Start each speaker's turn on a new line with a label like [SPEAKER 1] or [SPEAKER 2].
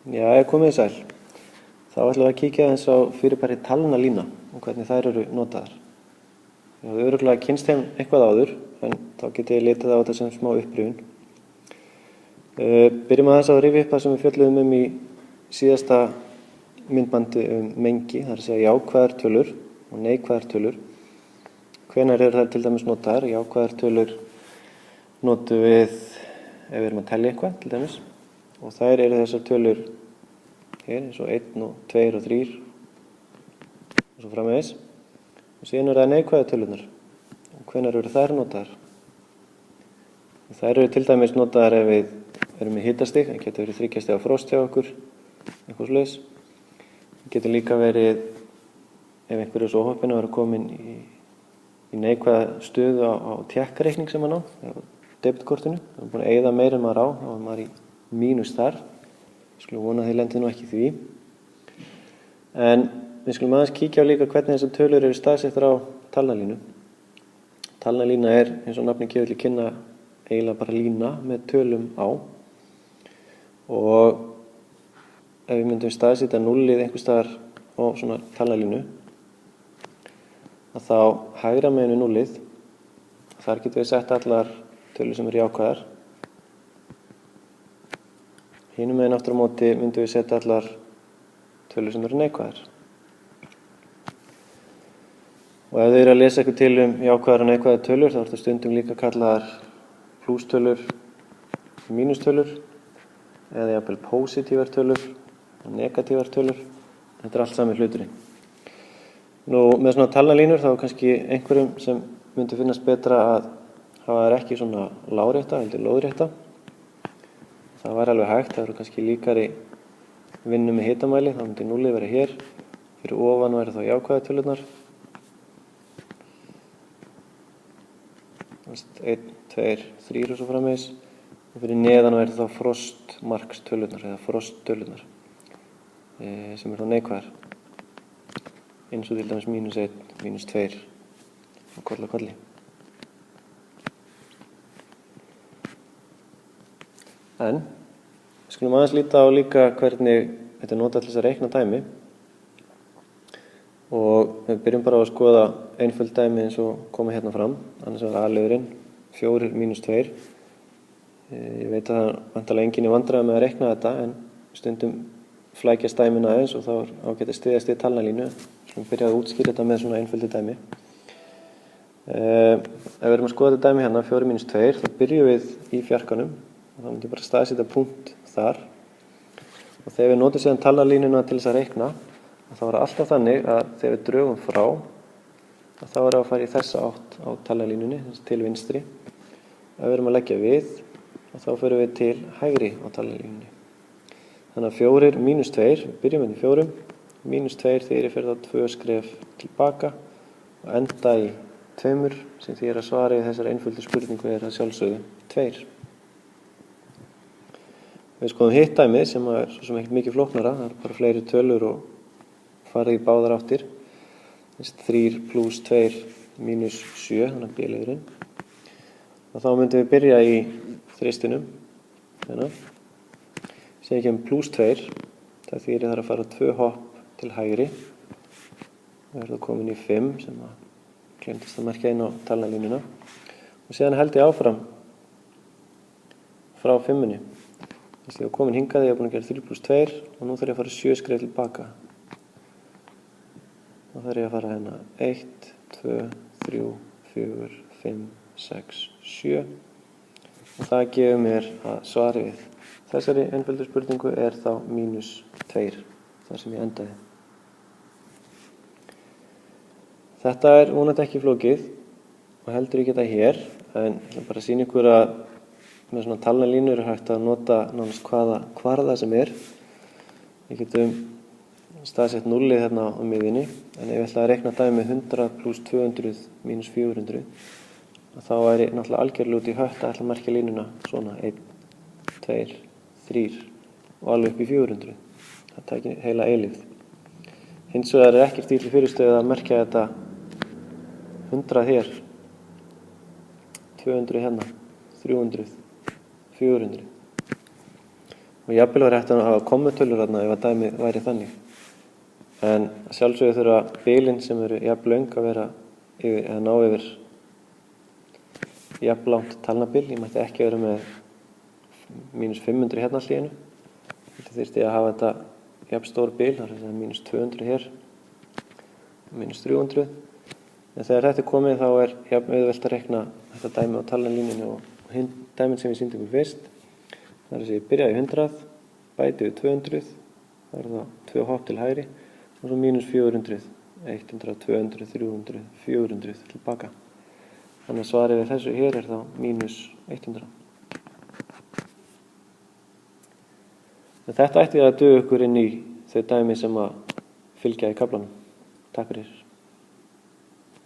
[SPEAKER 1] Já, ég komið sæl. Þá ætlum við að kíkja aðeins á fyrirbæri talnalína og hvernig þær eru notaðar. Ég hafði örugglega kynnst þeim eitthvað áður, en þá getið ég litið á þetta sem smá upprifjun. Byrjum aðeins á að rifja upp það sem við fjölluðum í síðasta myndbandi mengi, það er að segja jákvæðar tölur og neikvæðar tölur. Hvenær eru þær til dæmis notaðar? Jákvæðar tölur notum við ef við erum að telja eitthvað til dæmis. Og þær eru þessar tölur hér, eins og 1 og 2 og 3 og svo framvegis. Og síðan eru það neikvæðu tölurnar. Og hvenær eru þær notaðar? Þær eru til dæmis notaðar ef við erum með hitastig, það getur verið 3 stiga frost hjá okkur, eitthvað svoleiðis. Það getur líka verið ef einhver er svo óheppinn að vera komin í neikvæða stöðu á tékkareikning sem hann á, debitkortinu. Það er búin að eyða meira en maður á, þá er maður í mínus þar. Við skulum vona að þið lendið nú ekki í því. En við skulum aðeins kíkja á líka hvernig þessar tölur eru staðsettar á talnalínu. Talnalína er, eins og nafnið gefur til kynna, eiginlega bara lína með tölum á. Og ef við myndum staðsetja núllið einhvers staðar á svona talnalínu, að þá hægra megin við núllið, þar getum við sett allar tölur sem eru jákvæðar. Hinum megin aftur á móti myndum við setja allar tölur sem eru neikvæðar. Og ef þið eru að lesa eitthvað til jákvæðar og neikvæðar tölur, þá er þetta stundum líka kallaðar plústölur, mínustölur, eða jafnvel pósitívar tölur og negatívar tölur. Þetta er allt sami hluturinn. Nú, með svona talnalínur þá er kannski einhverjum sem myndi finnast betra að hafa þær ekki svona lárétta, heldur lóðrétta. Það var alveg hægt, það eru kannski líkari vinnu með hitamæli, þá myndi núllið vera hér, fyrir ofan væri þá jákvæðu tölurnar. 1, 2, 3 og svo framvegis. Og fyrir neðan væri þá frostmarkstölurnar eða frosttölurnar sem eru þá neikvæðar. Eins og til dæmis -1, -2 og koll af kolli. En við skulum aðeins líta á líka hvernig þetta er notað til þess að reikna dæmi. Og við byrjum bara á að skoða einföld dæmi eins og koma hérna fram. Annars var A-liðurinn 4 - 2. Ég veit að það er væntanlega enginn í vandræðum með að reikna þetta, en stundum flækjast dæmin aðeins og þá er ágætt að styðjast við talnalínu. Við skulum byrja að útskýra þetta með svona einföldu dæmi. Ef við erum að skoða þetta dæmi hérna, 4 - 2, þá byrjum við í fjarkanum. Og þá myndum við bara staðsetja punkt þar. Og þegar við notum síðan talnalínuna til þess að reikna, þá er alltaf þannig að þegar við drögum frá, þá er að fara í þessa átt á talnalínunni, til vinstri. Ef við erum að leggja við, þá förum við til hægri á talnalínunni. Þannig að 4 - 2, við byrjum með 4, -2 þegar ég fer þá 2 skref tilbaka og enda í 2, sem því að svara í þessari einföldu spurningu er að sjálfsögðu 2. Við skoðum hitt dæmið sem er svo sem ekkert mikið flóknara, það er bara fleiri tölur og farið í báðar áttir. 3 + 2 - 7, þannig að B-liðurinn. Og þá myndum við byrja í þristinum. Síðan kemur +2, það þýðir það að fara 2 hopp til hægri. Við erum þá komin í 5 sem glemdist að merkja inn á talnalínuna. Og síðan held ég áfram frá 5-unni. Þess að ég var komin hingað, ég var búin að gera 3 + 2 og nú þarf ég að fara 7 skref tilbaka. Þá þarf ég að fara hérna 1, 2, 3, 4, 5, 6, 7 og það gefur mér að svari við þessari einföldu spurningu er þá -2, þar sem ég endaði. Þetta er vonandi ekki flókið og heldur ekki þetta hér, en ég vil bara sýna ykkur að með svona talnalínur er hægt að nota nánast hvaða kvarða sem er. Við getum staðsett núllið hérna á miðjunni, en ef ég ætla að reikna dæmi með 100 + 200 - 400, þá væri náttúrulega algjörlega út í hött að ætla að merkja línuna svona 1, 2, 3 og alveg upp í 400. Það tækir heila eilífð. Hins vegar er ekkert í fyrirstöðu að merkja þetta 100 hér, 200 hérna, 300, 400. Og jafnvel var hægt að hafa kommutölur þarna ef að dæmið væri þannig. En sjálfsögðu þurfa bilin sem eru jafn löng að vera eða ná yfir jafn langt talnabil. Ég mætti ekki vera með -500 hérna hlýðinu. Þetta þyrfti að hafa þetta jafn stór bil, þar er -200 hér, -300. En þegar þetta er komið þá er jafn auðvelt að reikna þetta dæmi á talnalínunni og hinn dæmin sem við sýndum ykkur fyrst. Það er að ég byrja í 100, bæti við 200, það er þá 2 hopp til hægri og svo -400, 100, 200, 300, 400 tilbaka. Þannig að svarið við þessu hér er þá -100. En þetta ætti að duga ykkur inn í þau dæmi sem að fylgja í kaflanum. Takk fyrir.